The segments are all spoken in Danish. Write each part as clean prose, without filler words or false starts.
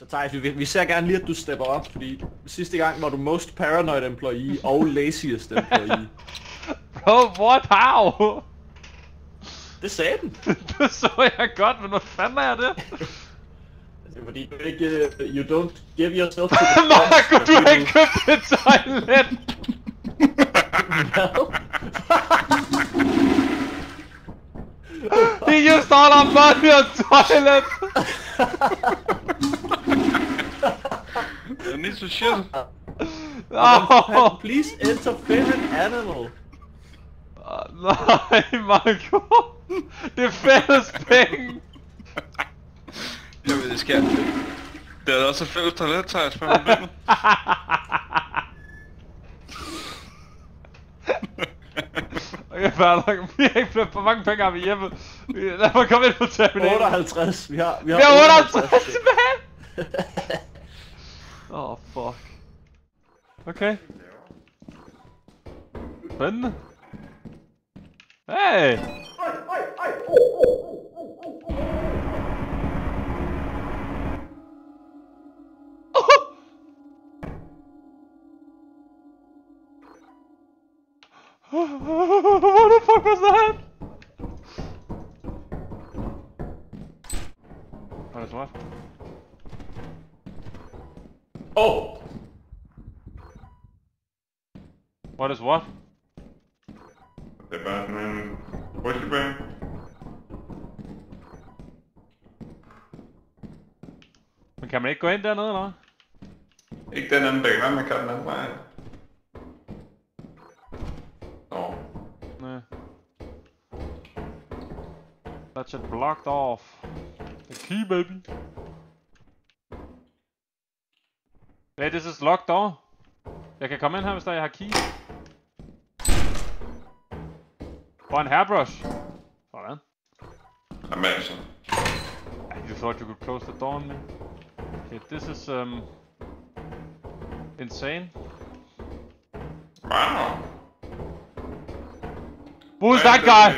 Så Thijs, vi ser gerne lige, at du stepper op, fordi sidste gang var du most paranoid employee og laziest employee. Bro, what? How? Det sagde den. Det så jeg godt, men hvad fanden er det? Det er fordi du ikke, you don't give yourself to the Marco, du har ikke købt et toilet! He used all our money on toilet! I need to shit. Oh. Please enter favorite animal. Nej, Marco! Det er fælles penge! Jamen, det skal det er også et fælles toilet, Thijs, for problemet. Okay, fair nok. Vi har ikke for mange penge, har vi hjemme. Lad mig komme ind på Terminator. 58. Vi har 58 tilbage! Åh, fuck. Okay. Spændende. Hey! What the fuck was that? What is what? Oh! What is what? Det er bare sådan en rutsjebane. Men kan man ikke gå ind dernede, eller hvad? Ikke den anden bane, man kan den anden vej. Nå. Nej. That's it blocked off. The key, baby. Hey, this is locked door. Jeg kan komme ind her, hvis der jeg har key. For en hairbrush. Sådan. Jamen altså. You thought you could close the door on me? Okay, this is insane. Wow. Who's that guy?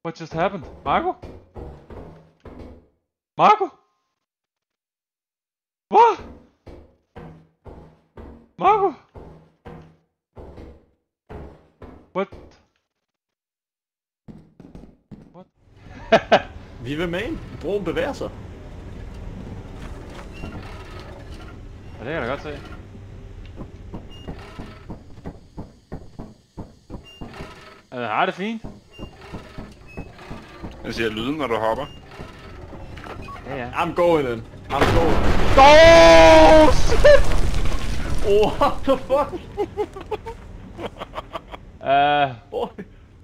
What just happened? Marco? Marco? What? Marco? What? What? Vi vil med ind. Broen bevæger sig. Ja, det kan jeg da godt se. Jeg har det fint. Jeg siger lyden, når du hopper. Ja, ja. I'm going in. I'm going. Oh, shit! Oh, what the fuck?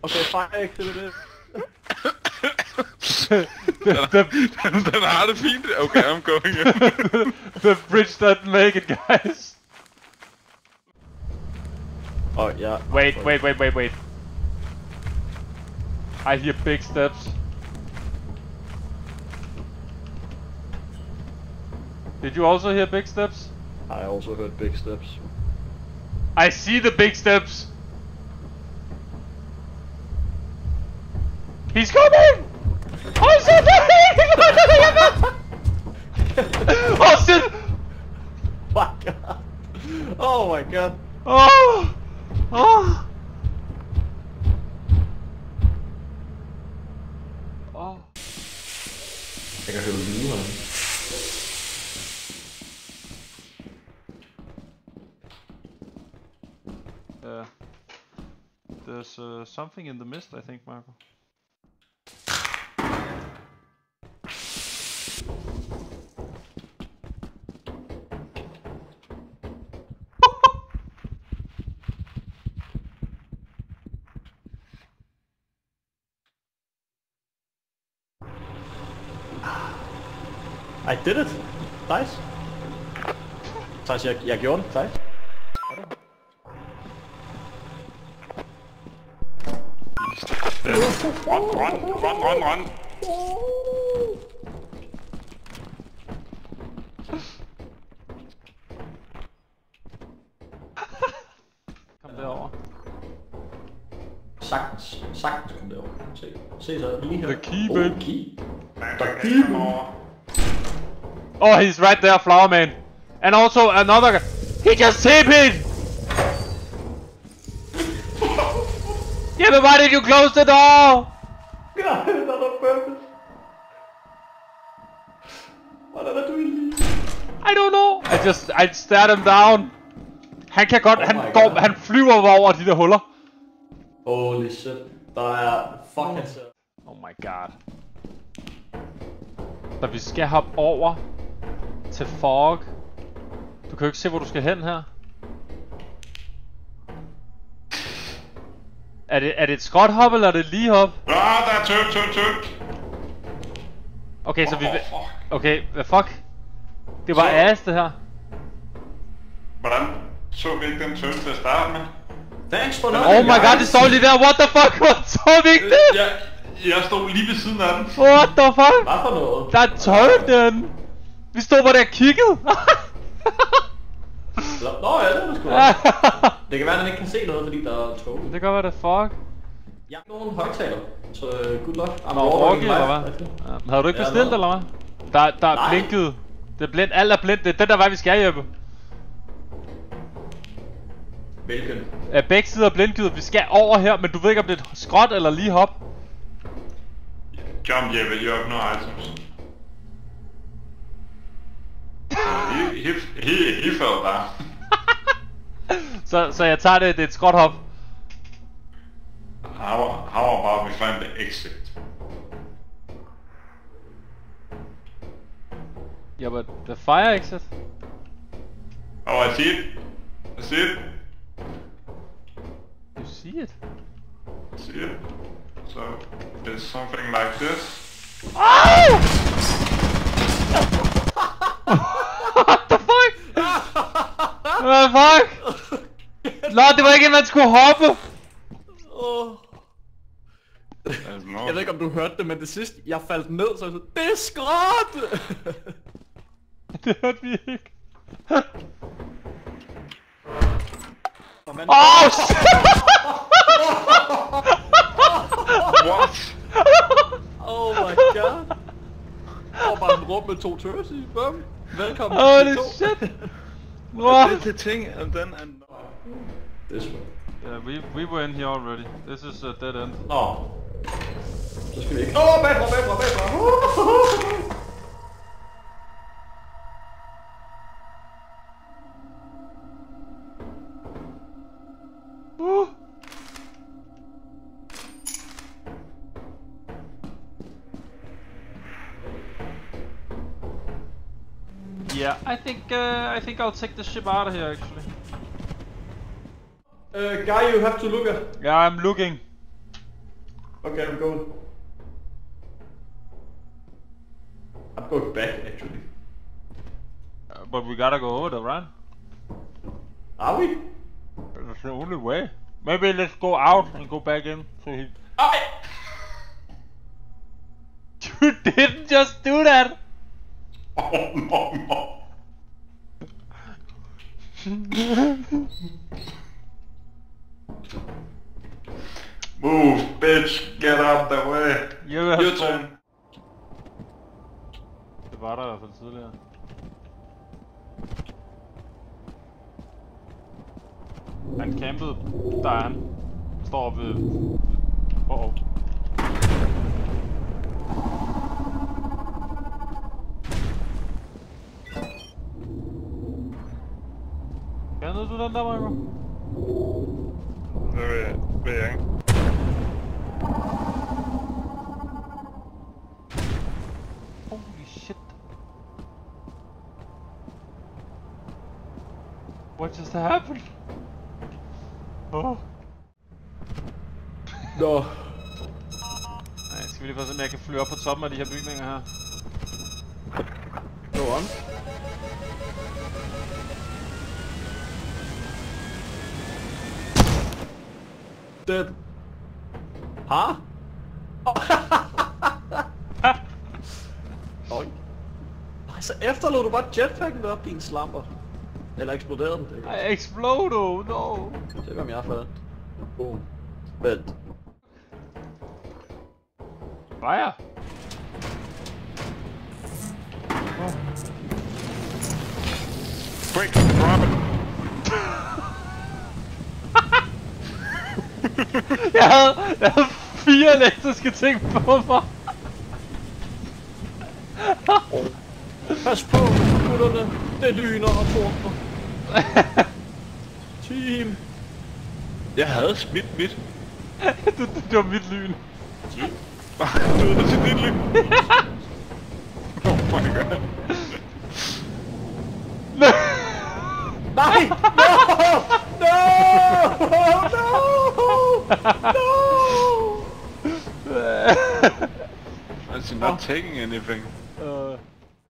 Okay, fire exit it. Den har det fint. Okay, I'm going in. The bridge doesn't make it, guys. Oh, yeah. Wait. I hear big steps. Did you also hear big steps? I also heard big steps. I see the big steps. He's coming! Oh shit! Oh shit! My god. Oh my god. Oh! Oh! Oh! Jeg kan høre lyde, man. There's something in the mist, I think, Marco. I did it. Nice. Thijs, jeg gjorde det. Thijs. Run. Kom derover. sagtens komme derover. Se så, lige her. The key, babe. Key. Der key over. Oh, he's right there, Flower Man. And also another guy. He just TP'd! Yeah, but why did you close the door? God, that's on purpose. Hvordan er du egentlig? I don't know. I stared him down. Han kan godt, han flyver over de der huller. Holy shit. Der er fucking så. Oh my god. Så vi skal hoppe over til Fog. Du kan jo ikke se, hvor du skal hen her. Er det et skråt hop, eller er det lige hop? Der er tyk. Okay, så vi... Okay, hvad fuck? Det var ass, det her. Hvordan så vi ikke den tyk til at starte med? Thanks for Oh my god, det står lige der. What the fuck? What så vi ikke det? Jeg stod lige ved siden af den. What the fuck? Hvad for noget? Der er tolken. Vi stod bare der og kiggede. Nå ja, det er sgu. Det kan være, at den ikke kan se noget, fordi der er tog. Det kan være, det fuck. Jeg har nogle højtaler, så good luck. Nå, Rocky, eller hvad? Ja. Havde du ikke bestilt, eller hvad? Der er blinket. Det er blindt. Alt er blindt. Det er den der vej, vi skal, Jeppe. Hvilken? Begge sider er blindgivet. Vi skal over her, men du ved ikke, om det er et skråt eller lige hop. Jump, Jeppe. You have no items. He fell down. Så jeg tager det er et skråt hop. How about we find the exit? Yeah, but the fire exit? Oh, I see it. You see it? So, it's something like this. Oh! What the fuck? What the fuck? Nå, det var ikke, man skulle hoppe. Jeg ved ikke, om du hørte det, men det sidste, jeg faldt ned, så jeg sagde, det er skråt! Det hørte vi ikke. Oh shit! What? Oh my god. Og bare en rum med 2 tøs i, bum. Velkommen Holy til shit! What? That's the thing, and then This way. Yeah, we were in here already. This is a dead end. Nå. Så skal vi ikke... Åh, bagfra! Yeah, I think I'll take the ship out of here actually. Guy, you have to look at... Yeah, I'm looking. Okay, I'm going. I'm going back, actually. But we gotta go over there, right? Are we? That's the only way. Maybe let's go out and go back in. So he... You didn't just do that! Oh no. Move, bitch, get out the way. Your turn. Det var der i hvert fald tidligere. Han campede. Der er han. Står oppe ved... Kender du den der, Marco? Det ved jeg ikke. Holy shit. What just happened? Oh. Nå. Nej, skal vi lige få se, om jeg kan flyve op på toppen af de her bygninger her. Go on. Dead. Huh? Oj. Nej, så efterlod du bare jetpacken op, din slamper. Eller eksploderede den, det I explode, no! Se, hvem jeg fandt. Boom. Vent. Fire! Quick, drop it. Jeg havde 4 elektriske ting på mig. Pas på, gutterne. Det lyner og tordner. Team. Jeg havde smidt mit. Det var mit lyn. Du havde til dit liv. Oh my god. Nej! No! No! No! No! Is he not taking anything?